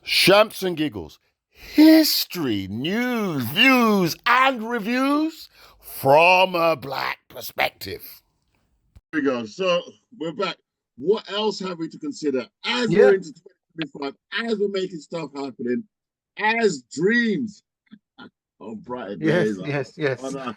Shamps and giggles, history, news, views, and reviews from a black perspective. Here we go. So we're back. What else have we to consider as Yeah. we're into 2025, as we're making stuff happening, as dreams of brighter Yes, days? yes. Oh, no.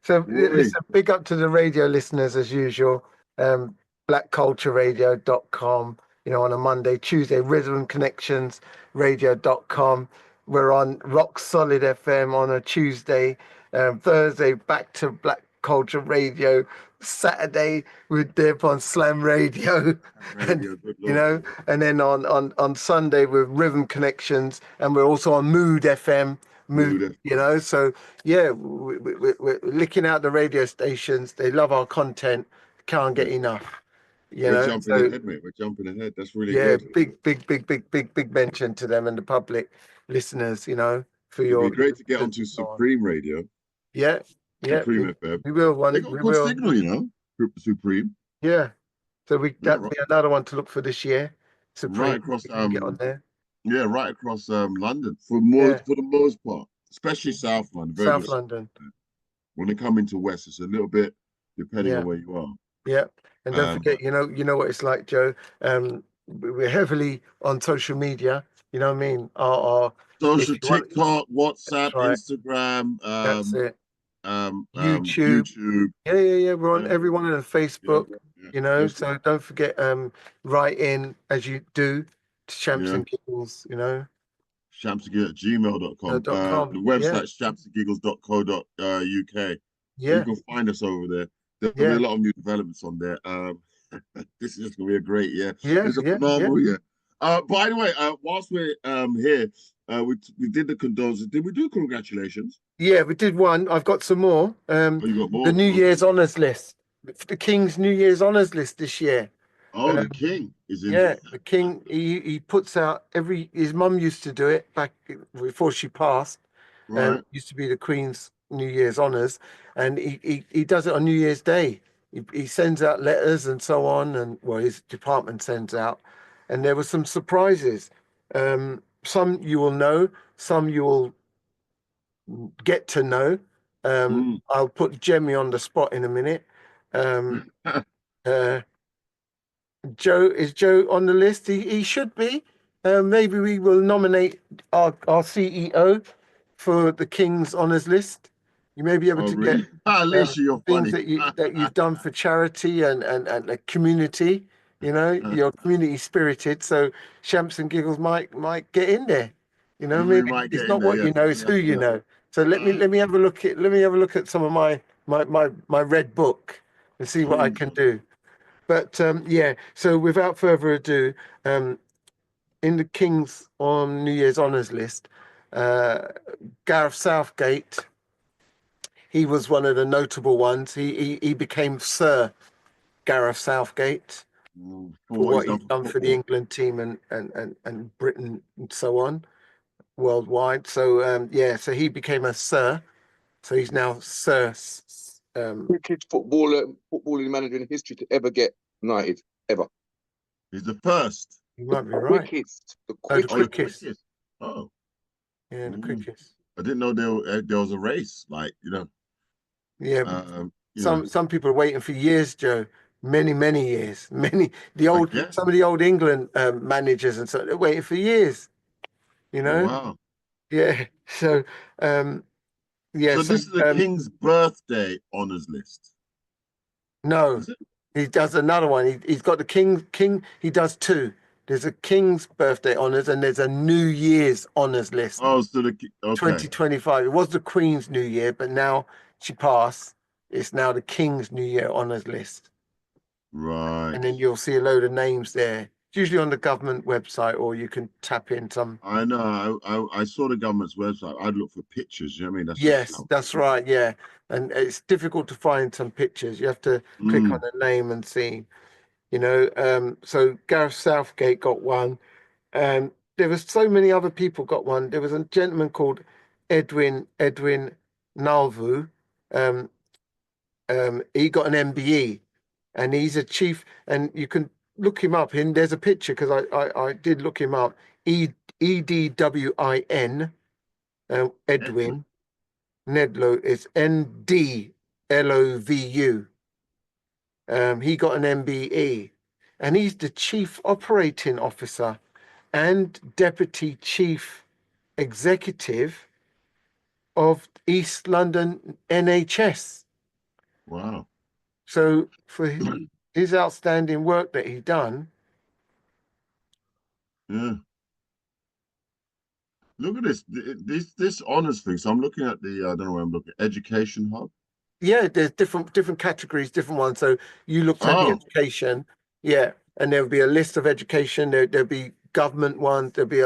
So listen, big up to the radio listeners as usual. Blackcultureradio.com, on a Monday, Tuesday, Rhythm Connections Radio.com. We're on Rock Solid FM on a Tuesday, Thursday, back to Black Culture Radio. Saturday, we're dip on Slam Radio. Radio, good and Lord. and then on Sunday with Rhythm Connections, and we're also on Mood FM. Mood. So yeah, we're licking out the radio stations. They love our content, can't get enough. We're jumping So ahead, mate. We're jumping ahead. That's really yeah, good. big mention to them and the public listeners. For It'd be your great to get onto Supreme Radio, yeah, Supreme FM. we will They one. got We good will. signal, Supreme. Yeah. So Yeah, that'd be another one to look for this year. right Supreme. across We can get on there. yeah, right across London Yeah. for the most part, especially South London. Very South good. London. When they come into West, it's a little bit depending Yeah. on where you are. Yeah. And don't forget, you know what it's like, Joe. We're heavily on social media. You know what I mean? Our Social, if you want, TikTok, WhatsApp, that's right. Instagram, That's it. YouTube. YouTube. Yeah. We're on Yeah. every one of the Facebook. Yeah. So don't forget, write in as you do to Champs Yeah. and Giggles. Shamsandgiggles@gmail.com. .com. The website shamsandgiggles.co.uk. Yeah. You can find us over there. There'll be a lot of new developments on there. This is just gonna be a great year. It's a phenomenal year. By the way, whilst we're here, we did the condolences. Did we do congratulations? Yeah, we did one. I've got some more. You got more? The New Year's honours list. The King's New Year's honours list this year. Oh, the King is in. Yeah, the King. He puts out his mum used to do it back before she passed. Right. Used to be the Queen's New Year's honours, and he does it on New Year's Day. He sends out letters and so on, and his department sends out, and there were some surprises. Some you will know, some you will get to know. I'll put Jemmy on the spot in a minute. Joe on the list? He should be. Maybe we will nominate our CEO for the King's Honours List. You may be able to really? get Alicia, you're things funny. that you've done for charity and the community. You're community spirited, so Shamps and Giggles might get in there. We might get It's in not there, what you know, it's who you know. So let me have a look at some of my red book and see what I can do. But so without further ado, in the King's on New Year's honours list, Gareth Southgate, he was one of the notable ones. He became Sir Gareth Southgate for what he's done for the England team and Britain and so on worldwide. So so he became a Sir. So he's now Sir. Quickest footballing manager in history to ever get knighted, ever. He's the first. You might be right. The quickest. Oh. Yeah, the quickest. I didn't know there was a race, Yeah, some people are waiting for years, Joe. Many years. Some of the old England managers and so they're waiting for years. Oh, wow. Yeah. So So this is the King's birthday honours list. No, he does another one. He's got the King. He does two. There's a King's birthday honours and there's a New Year's honours list. Oh, so 2025. It was the Queen's New Year, but now she passed. It's now the King's New Year honours list. Right. And then you'll see a load of names there. It's usually on the government website, or you can tap in some. I know. I saw the government's website. I'd look for pictures. You know what I mean? Yes, that's right. Yeah, and it's difficult to find some pictures. You have to click on the name and see. So Gareth Southgate got one. There was so many other people got one. There was a gentleman called Edwin Nalvu. He got an MBE, and he's a chief. And you can look him up. And there's a picture because I did look him up. Edwin, Edwin Nedlow is Ndlovu. He got an MBE, and he's the Chief Operating Officer and Deputy Chief Executive of East London NHS. Wow. So for his outstanding work that he done. Yeah. Look at this honors thing. So I'm looking at the I don't know where I'm looking. Education Hub. Yeah, there's different categories, different ones. So you looked at the education, yeah, and there'll be a list of education. There'll be government one. There'll be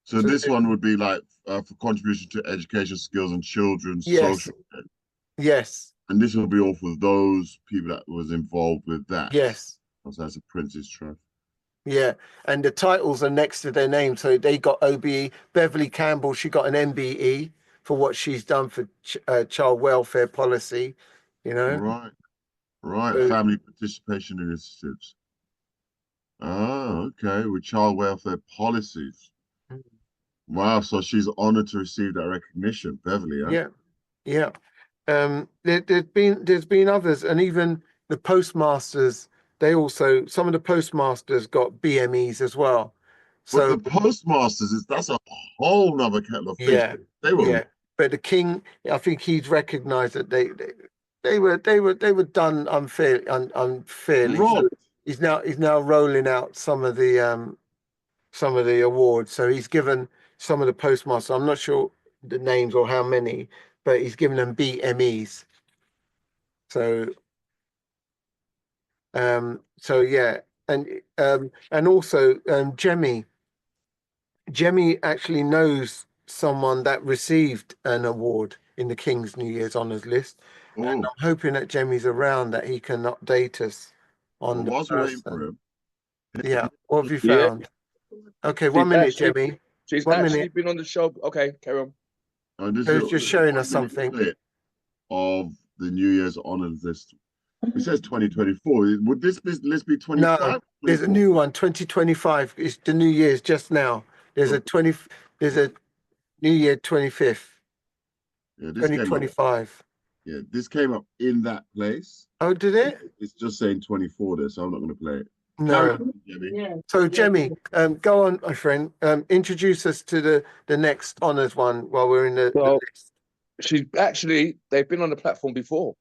So this one would be like for contribution to education skills and children's social. Yes. And this will be all for those people that was involved with that. Yes. So that's a Prince's Trust. Yeah, and the titles are next to their name. So they got OBE. Beverly Campbell, she got an MBE for what she's done for child welfare policy. You know. Right. So, family participation initiatives. Oh, okay. With child welfare policies. Wow. So she's honored to receive that recognition, Beverly. Huh? Yeah. There's been others, and even the postmasters. Some of the postmasters got BMEs as well. So but the postmasters that's a whole nother kettle of fish. But the king, I think he's recognised that they were done unfairly. Right. So he's now rolling out some of the awards. So he's given some of the postmasters. I'm not sure the names or how many, but he's given them BMEs. So yeah, and also Jemmy actually knows someone that received an award in the King's New Year's Honours list. And I'm hoping that Jemmy's around that he can update us on the person. Waiting for him. Yeah, what have you found? Okay, 1 minute, Jemmy. She's 1 actually minute. been on the show. Okay, carry on. He's just showing us something of the New Year's honours list. It says 2024. Would this list be 25? No, there's a new one. 2025 is the New Year's just now. There's a New Year 25th. Yeah, this 2025. This came up in that place. Oh, did it? It's just saying 24 there, so I'm not going to play it. No. So, Jemmy, go on, my friend. Introduce us to the next honours one while we're in the list. They've been on the platform before.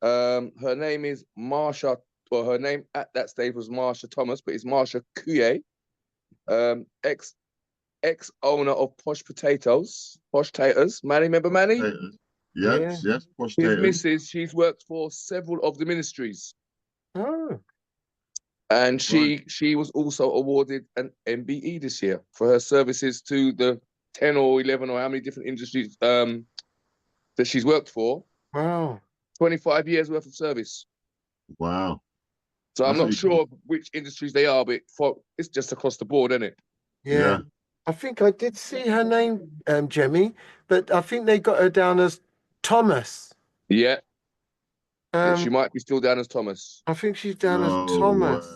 Her name is Marsha, or her name at that stage was Marsha Thomas, but it's Marsha Kuye, ex owner of Posh Taters. Manny, remember Manny? Yes, Posh His Taters. missus, she's worked for several of the ministries. Oh. And she was also awarded an MBE this year for her services to the 10 or 11 or how many different industries that she's worked for. Wow. 25 years worth of service. Wow. So I'm not sure which industries they are, but it's just across the board, isn't it? Yeah. I think I did see her name, Jemmy, but I think they got her down as Thomas. Yeah. She might be still down as Thomas. I think she's down as Thomas.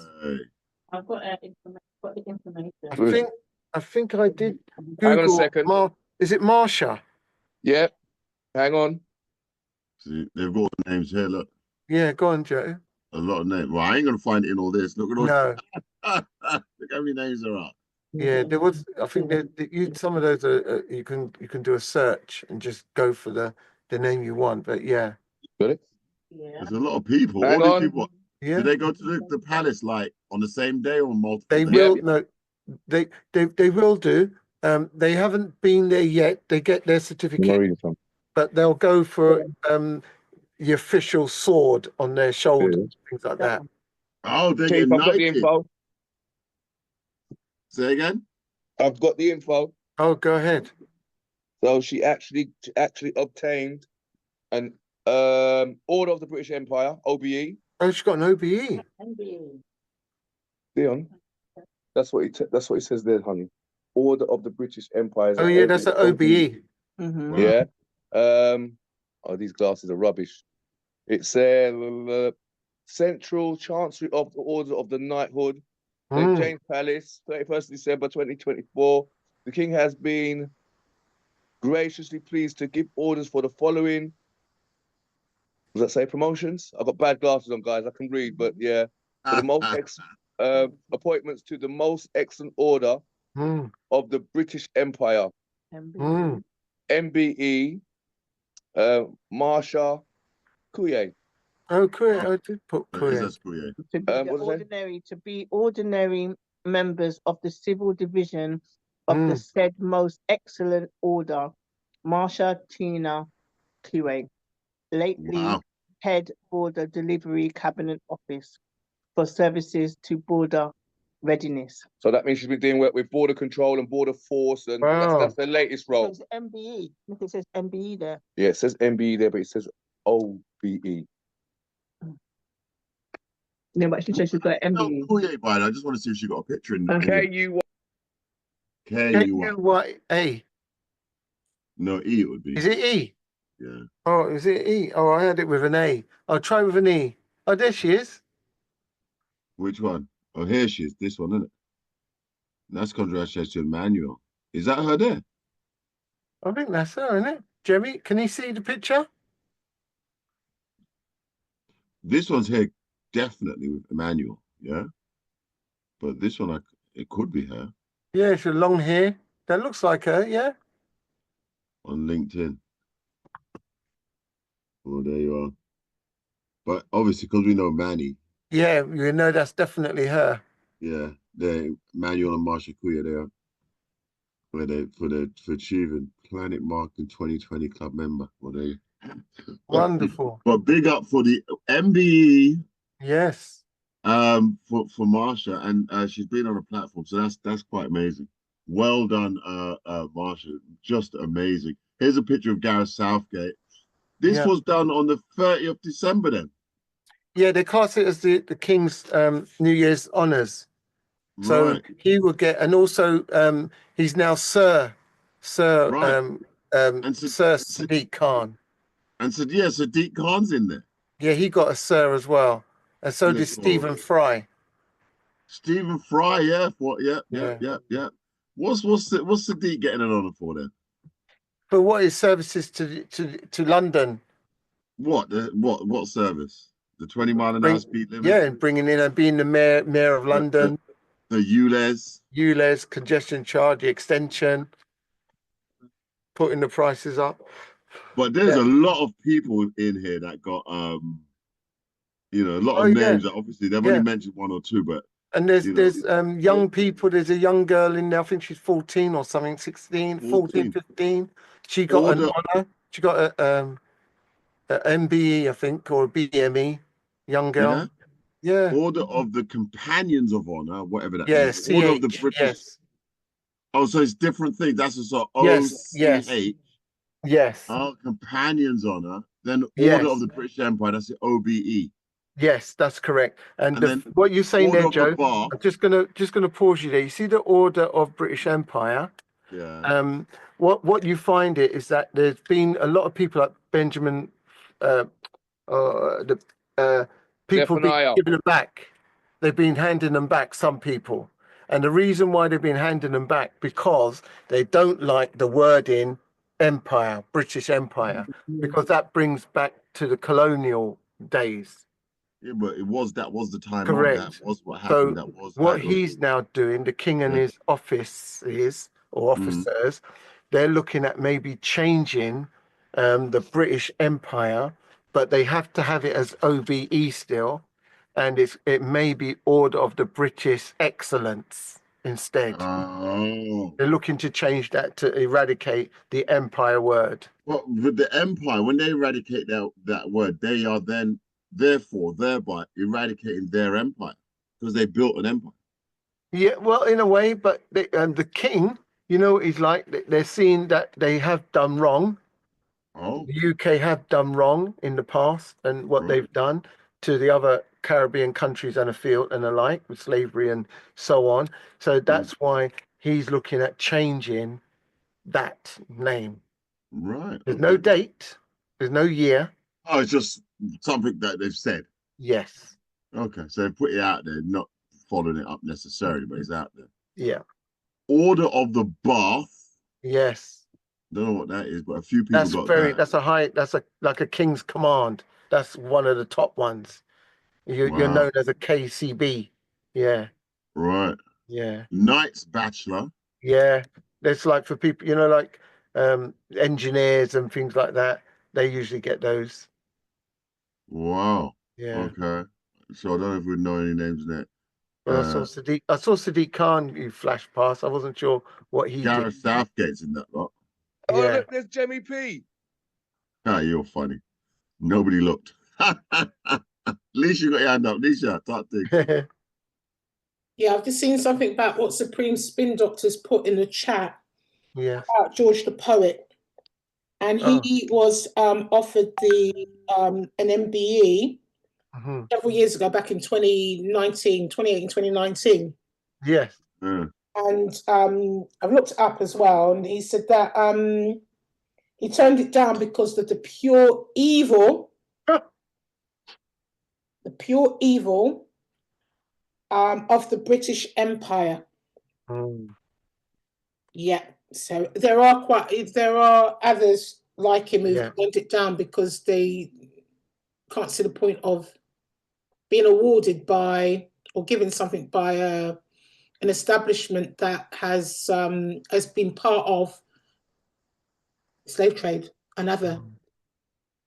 I've got the information. I think I did Google. Hang on a second. Is it Marsha? Yeah. Hang on. See, they've got names here, look. Yeah, go on, Joe. A lot of names. Well, I ain't going to find it in all this. Look at all. No. Look how many names there are. Yeah, there was. I think some of those are. You can do a search and just go for the name you want. But yeah. Got it. Yeah. There's a lot of people. Hang all on. these people. Yeah. Did they go to the palace like on the same day or multiple? They days? will. No, they will do. They haven't been there yet. They get their certificate, but they'll go for the official sword on their shoulder, things like that. Oh, they Chief, get I've got the info. Say again? I've got the info. Oh, go ahead. So she actually obtained an Order of the British Empire, OBE. Oh, she's got an OBE. Dion, that's what it says there, honey. Order of the British Empire. Oh yeah, that's an OBE. Mm-hmm. Wow. Yeah. Oh, these glasses are rubbish. It says Central Chancery of the Order of the Knighthood, St. Mm. James Palace, 31st December 2024. The King has been graciously pleased to give orders for the following. Does that say promotions? I've got bad glasses on, guys. I can read, but yeah. For the most appointments to the most excellent order of the British Empire. MBE, Marsha Kuye. Oh, Kuye. I did put Kuye. To be ordinary members of the civil division of the said most excellent order, Marsha Tina Kuye, lately head border delivery cabinet office for services to border readiness. So that means she's been doing work with border control and border force, and that's the latest role. It says MBE. Look, it says MBE there. Yeah, it says MBE there, but it says OBE. No, but she says she's got MBE. I just want to see if she got a picture in the K-U-Y-A. No, E it would be. Is it E? Yeah. Oh, is it E? Oh, I had it with an A. I'll try with an E. Oh, there she is. Which one? Oh, here she is. This one, isn't it? That's congratulations to Emmanuel. Is that her there? I think that's her, isn't it? Jeremy, can you see the picture? This one's here definitely with Emmanuel, yeah? But this one, it could be her. Yeah, she's long hair. That looks like her, yeah? On LinkedIn. Oh, there you are. But obviously, because we know Manny. Yeah, you know that's definitely her. Yeah, they Manuel and Marsha Kuya there for achieving Planet Mark and 2020 club member. Well, they wonderful. But big up for the MBE. Yes. For Marsha, and she's been on a platform, so that's quite amazing. Well done, Marsha. Just amazing. Here's a picture of Gareth Southgate. This was done on the 30th of December then. Yeah, they cast it as the King's New Year's honours. So he will get, and also he's now Sir Sadiq Khan. And so yeah, Sadiq Khan's in there. Yeah, he got a Sir as well, and so did Stephen Fry. Stephen Fry, yeah. What's Sadiq getting an honour for then? For what his services to London. What service? The 20 mile an hour speed limit? Yeah, and bringing in and being the mayor of London. The ULEZ congestion charge, the extension, putting the prices up. But there's a lot of people in here that got a lot of names that obviously they've only mentioned one or two, but and there's young people. There's a young girl in there, I think she's 14 or something, 14, 15. She got an honour. She got a MBE, I think, or a BME, young girl. Yeah. Order of the Companions of Honor, whatever that is. Order of the British. Yes. Oh, so it's different things. That's a sort of OCH. Yes. Oh, Companions Honor. Then Order of the British Empire. That's the OBE. Yes, that's correct. And what you're saying there, Joe, I'm just gonna pause you there. You see the Order of British Empire. Yeah. What you find is that there's been a lot of people like Benjamin, people being given them back. They've been handing them back, some people. And the reason why they've been handing them back, because they don't like the wording empire, British Empire, because that brings back to the colonial days. Yeah, but that was the time. Correct. That was what happened. So he's now doing, the king and his officers, they're looking at maybe changing the British Empire, but they have to have it as OBE still, and it may be Order of the British Excellence instead. Oh. They're looking to change that to eradicate the empire word. Well, with the empire, when they eradicate that word, they are then thereby eradicating their empire, because they built an empire. Yeah, well, in a way, but the king, is like they're seeing that they have done wrong. Oh. The UK have done wrong in the past, and what they've done to the other Caribbean countries and alike with slavery and so on. So that's why he's looking at changing that name. Right. There's no date. There's no year. Oh, it's just something that they've said. Yes. Okay, so they put it out there, not following it up necessarily, but it's out there. Yeah. Order of the Bath. Yes. Don't know what that is, but a few people got that. That's like a king's command. That's one of the top ones. You're Wow. known as a KCB. Yeah. Right. Yeah. Knights Bachelor. Yeah. That's like for people, like engineers and things like that. They usually get those. Wow. Yeah. Okay. So I don't know if we know any names in there. Well, I saw Sadiq Khan you flash past. I wasn't sure what he Gareth did. Southgate's in that lot. Oh, Yeah. look, there's Jemmy P. Ah, you're funny. Nobody looked. At least you got your hand up. Nisha, talk things. Yeah, I've just seen something about what Supreme Spin Doctors put in the chat Yeah. about George the Poet. And he was offered an MBE several years ago, back in 2018, 2019. Yes. And I've looked it up as well, and he said that he turned it down because of the pure evil of the British Empire. Yeah. So there are others like him who've turned it down because they can't see the point of being awarded by or given something by an establishment that has been part of slave trade and other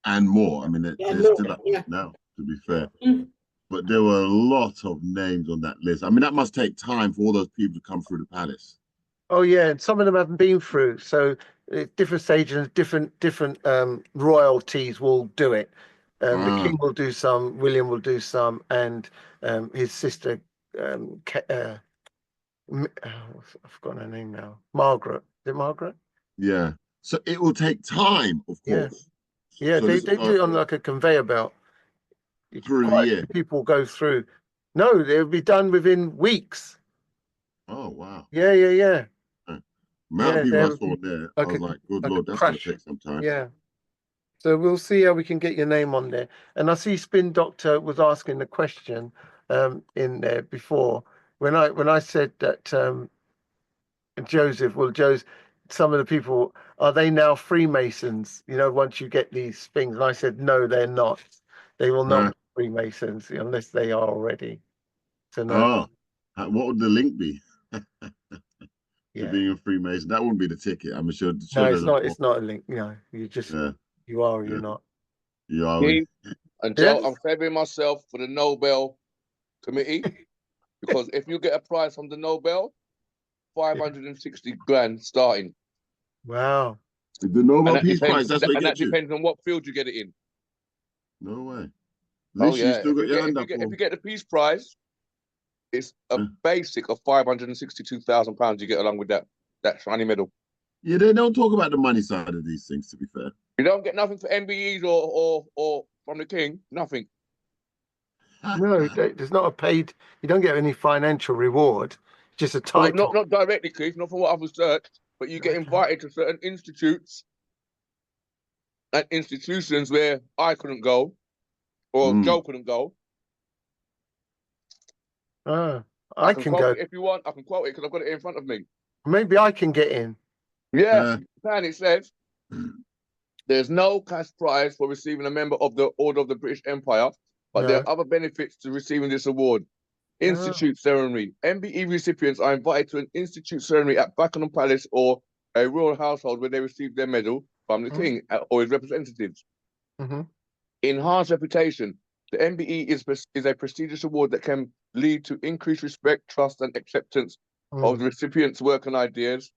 and more. I mean, there's still up now, to be fair. But there were a lot of names on that list. I mean, that must take time for all those people to come through the palace. Oh yeah, and some of them haven't been through. So different stages, different royalties will do it. The king will do some, William will do some, and his sister, I've forgotten her name now. Margaret. Is it Margaret? Yeah. So it will take time, of course. Yeah, so they do it on like a conveyor belt. Through the year. People go through. No, they'll be done within weeks. Oh wow. Yeah. Amount of people I saw there, I was like, good Lord, that's going to take some time. Yeah. So we'll see how we can get your name on there. And I see Spin Doctor was asking the question in there before. When I said that Joseph, some of the people, are they now Freemasons? Once you get these things. And I said, no, they're not. They will not be Freemasons unless they are already. So no. Oh, what would the link be? To being a Freemason, that wouldn't be the ticket. I'm sure. No, it's not. It's not a link. You just you are or you're not. You are. And Joe, I'm favouring myself for the Nobel Committee because if you get a prize from the Nobel, 560 grand starting. Wow. The Nobel Peace Prize. That's what that depends on what field you get it in. No way. Oh yeah. If you get the Peace Prize, it's a basic of £562,000 you get along with that shiny medal. Yeah, they don't talk about the money side of these things, to be fair. You don't get nothing for MBEs or from the king, nothing. No, there's not a paid. You don't get any financial reward. Just a title. Well, not directly, Keith. Not from what I've researched, but you get invited to certain institutes and institutions where I couldn't go, or Joe couldn't go. I can go if you want. I can quote it because I've got it in front of me. Maybe I can get in. Yeah, and it says there's no cash prize for receiving a member of the Order of the British Empire, but there are other benefits to receiving this award. Institute ceremony. MBE recipients are invited to an institute ceremony at Buckingham Palace or a royal household where they receive their medal from the king or his representatives. Enhanced reputation. The MBE is a prestigious award that can lead to increased respect, trust, and acceptance of the recipient's work and ideas.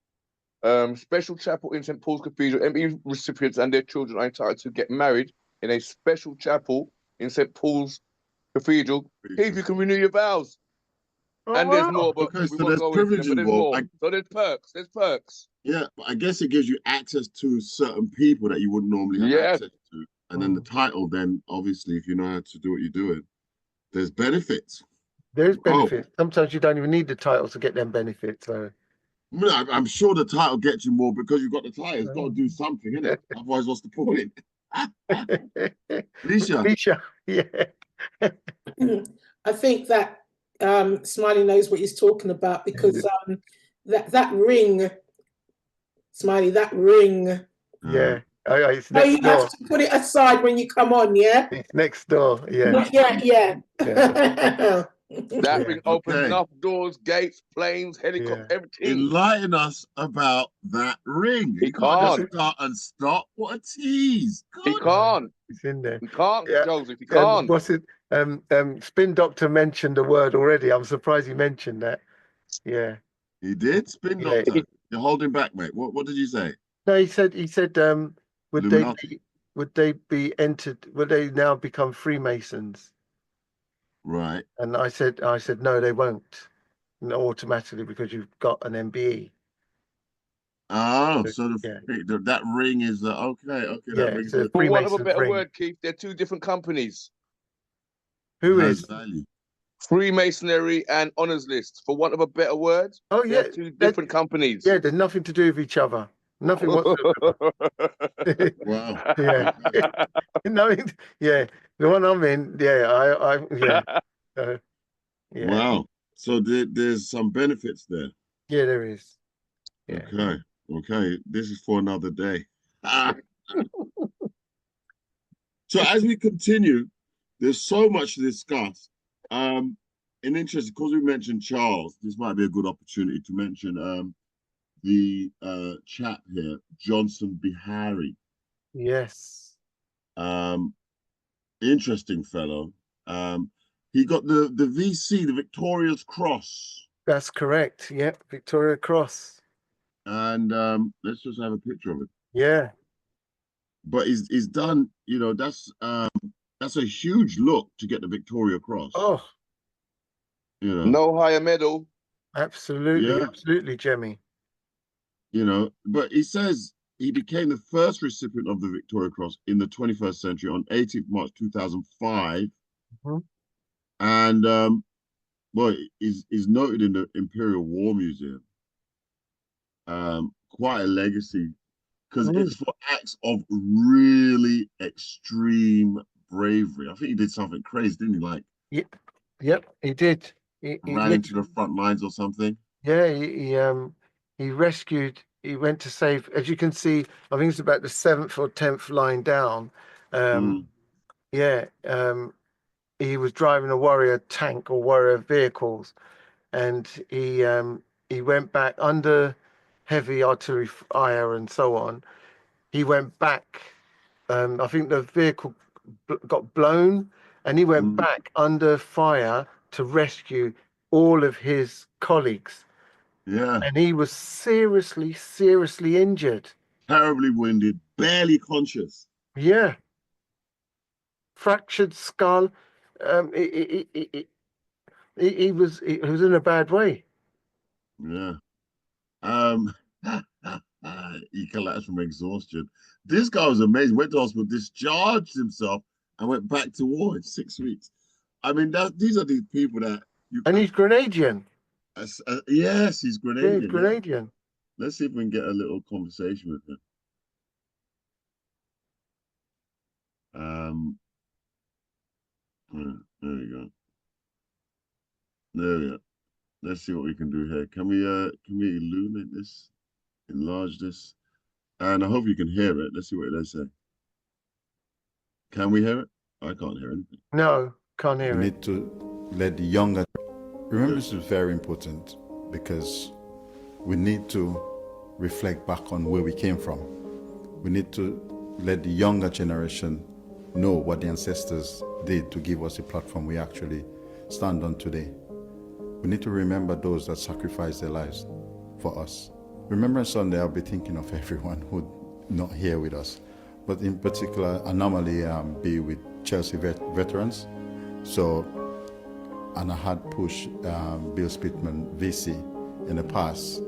Special chapel in St. Paul's Cathedral. MBE recipients and their children are entitled to get married in a special chapel in St. Paul's Cathedral. If you can renew your vows. And there's more, but there's privilege involved. So there's perks. There's perks. Yeah, but I guess it gives you access to certain people that you wouldn't normally have access to. And then the title, then obviously, if you know how to do what you're doing, there's benefits. There's benefits. Sometimes you don't even need the title to get them benefits. So I'm sure the title gets you more because you've got the title. It's got to do something, isn't it? Otherwise, what's the point? Alicia. Yeah. I think that Smiley knows what he's talking about, because that ring, Smiley, that ring. Yeah. Oh, it's No, next you door. have to put it aside when you come on, yeah? It's next door. Yeah. Yeah. That ring opens enough doors, gates, planes, helicopters, everything. Enlighten us about that ring. He can't just start and stop. What a tease. He can't. It's in there. He can't, Yeah. Joseph. He can't. What's it? Spin Doctor mentioned a word already. I'm surprised he mentioned that. Yeah. He did? Spin Doctor. You're holding back, mate. What did you say? No, he said would they be entered, would they now become Freemasons? Right. And I said no, they won't. No, automatically, because you've got an MBE. Oh, so that ring is okay. That ring. So for want of a better word, Keith, they're two different companies. Who is value? Freemasonry and Honors List. For want of a better word, oh yeah, they're two different companies. Yeah, they're nothing to do with each other. Nothing whatsoever. Wow. Yeah. No, yeah. The one I'm in, yeah. Wow. So there's some benefits there. Yeah, there is. Yeah. Okay. This is for another day. So as we continue, there's so much to discuss. In interest, because we mentioned Charles, this might be a good opportunity to mention the chap here, Johnson Bihari. Yes. Interesting fellow. He got the VC, the Victoria's Cross. That's correct. Yep, Victoria Cross. And let's just have a picture of it. Yeah. But he's done, that's a huge look to get the Victoria Cross. Oh. No higher medal. Absolutely, Jemmy. But he says he became the first recipient of the Victoria Cross in the 21st century on 18th March 2005. Mm-hmm. And is noted in the Imperial War Museum. Quite a legacy, because it's for acts of really extreme bravery. I think he did something crazy, didn't he? Yep, he did. He ran into the front lines or something. Yeah, he rescued. He went to save. As you can see, I think it's about the 7th or 10th line down. He was driving a Warrior tank or Warrior vehicles, and he went back under heavy artillery fire and so on. He went back. I think the vehicle got blown, and he went back under fire to rescue all of his colleagues. Yeah. And he was seriously injured. Terribly wounded, barely conscious. Yeah. Fractured skull. He was in a bad way. Yeah. He collapsed from exhaustion. This guy was amazing. Went to hospital, discharged himself, and went back to war in 6 weeks. I mean, these are these people that and he's Grenadian. Yes, he's Grenadian. Yeah, Grenadian. Yeah. Let's see if we can get a little conversation with him. There we go. There we go. Let's see what we can do here. Can we illuminate this, enlarge this? And I hope you can hear it. Let's see what they say. Can we hear it? I can't hear anything. No, can't hear it. We need to let the younger... Remember, this is very important, because we need to reflect back on where we came from. We need to let the younger generation know what the ancestors did to give us a platform we actually stand on today. We need to remember those that sacrificed their lives for us. Remembrance Sunday, I'll be thinking of everyone who's not here with us, but in particular, I normally be with Chelsea veterans. And I had pushed Bill Spitman, VC, in the past,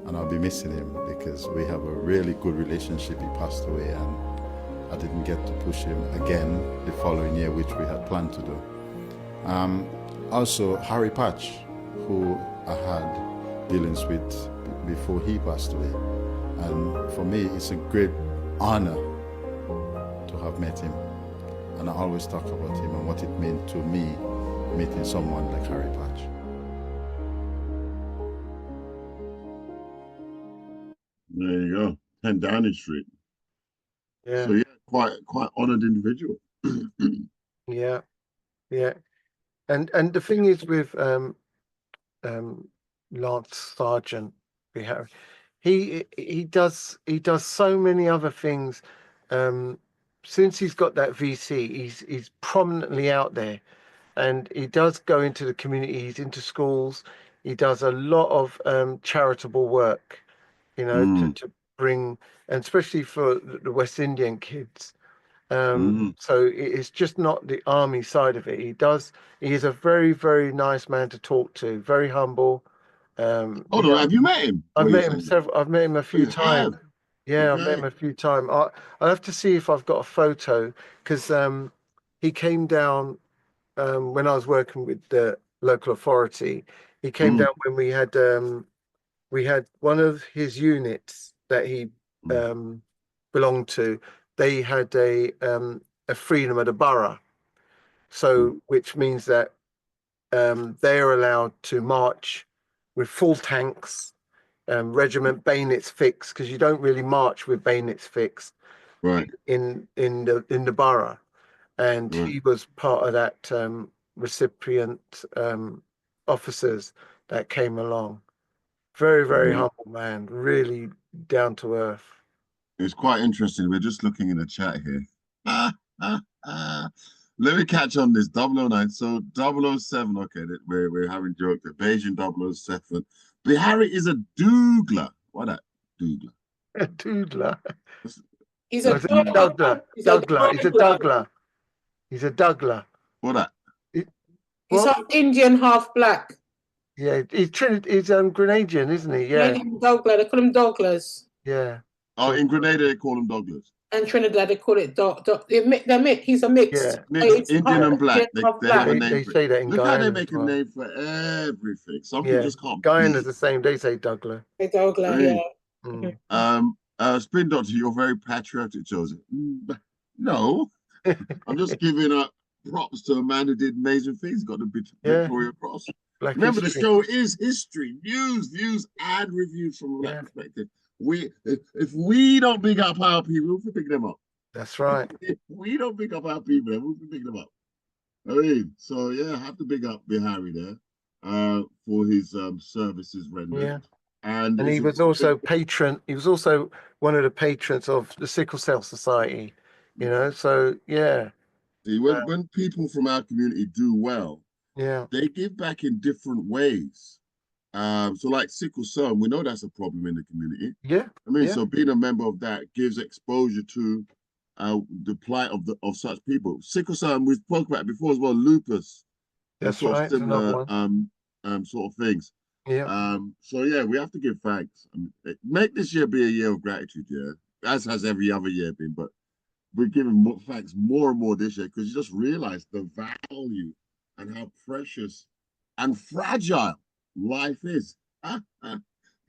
and I'll be missing him because we have a really good relationship. He passed away, and I didn't get to push him again the following year, which we had planned to do. Also, Harry Patch, who I had dealings with before he passed away. And for me, it's a great honor to have met him. And I always talk about him and what it meant to me meeting someone like Harry Patch. There you go. 10 Downing Street. Yeah. So yeah, quite honoured individual. Yeah. And the thing is with Lance Sergeant Harry, he does so many other things. Since he's got that VC, he's prominently out there, and he does go into the community. He's into schools. He does a lot of charitable work, to bring, and especially for the West Indian kids. So it's just not the army side of it. He is a very, very nice man to talk to, very humble. Oh no, have you met him? I've met him a few times. Yeah, I've met him a few times. I'll have to see if I've got a photo, because he came down when I was working with the local authority. He came down when we had one of his units that he belonged to. They had a freedom of the borough, so which means that they are allowed to march with full tanks, regiment bayonets fixed, because you don't really march with bayonets fixed, right, in the borough, and he was part of that recipient officers that came along. Very, very humble man, really down to earth. It's quite interesting. We're just looking in the chat here. Let me catch on this. 009. So 007, okay, we're having jokes. The Beijing 007. Harry is a doogler. What that? Doogler. A doodler. He's a Dougler. He's a Dougler. He's a Dougler. What that? He's half Indian, half black. Yeah, he's Grenadian, isn't he? Yeah. Douglas. They call him Douglas. Yeah. Oh, in Grenada they call him Douglas. And Trinidad they call it they're mixed. He's a mix. Yeah. Mixed Indian and black. They have a name. They say that in Look Guyana. How they make a name for everything. Some people just can't. Guyana's the same. They say Douglas. Douglas, yeah. Spin Doctor, you're very patriotic, Joseph. No, I'm just giving up props to a man who did amazing things. Got the Victoria Cross. Remember, the show is history, news, views, and reviews from a black perspective. If we don't big up our people, we'll pick them up. That's right. If we don't big up our people, we'll pick them up. I mean, so yeah, I have to big up Harry there for his services rendered. Yeah. And he was also patron. He was also one of the patrons of the Sickle Cell Society. So yeah. See, when people from our community do well, they give back in different ways. So like sickle cell, we know that's a problem in the community. Yeah. I mean, so being a member of that gives exposure to the plight of such people. Sickle cell, we spoke about it before as well, lupus. That's right. Similar sort of things. Yeah. So yeah, we have to give thanks. Make this year be a year of gratitude, as has every other year been, but we're giving thanks more and more this year, because you just realize the value and how precious and fragile life is.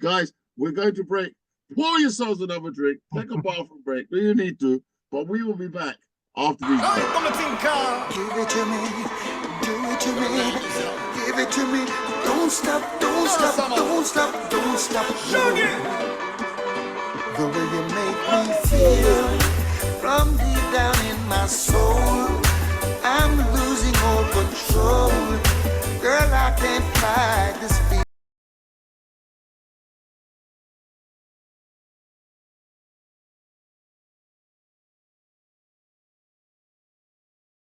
Guys, we're going to break. Pour yourselves another drink. Take a bathroom break. Do you need to? But we will be back after these. Give it to me. Do it to me. Give it to me. Don't stop. Don't stop. Don't stop. Don't stop. The way you make me feel from deep down in my soul, I'm losing all control. Girl, I can't fight this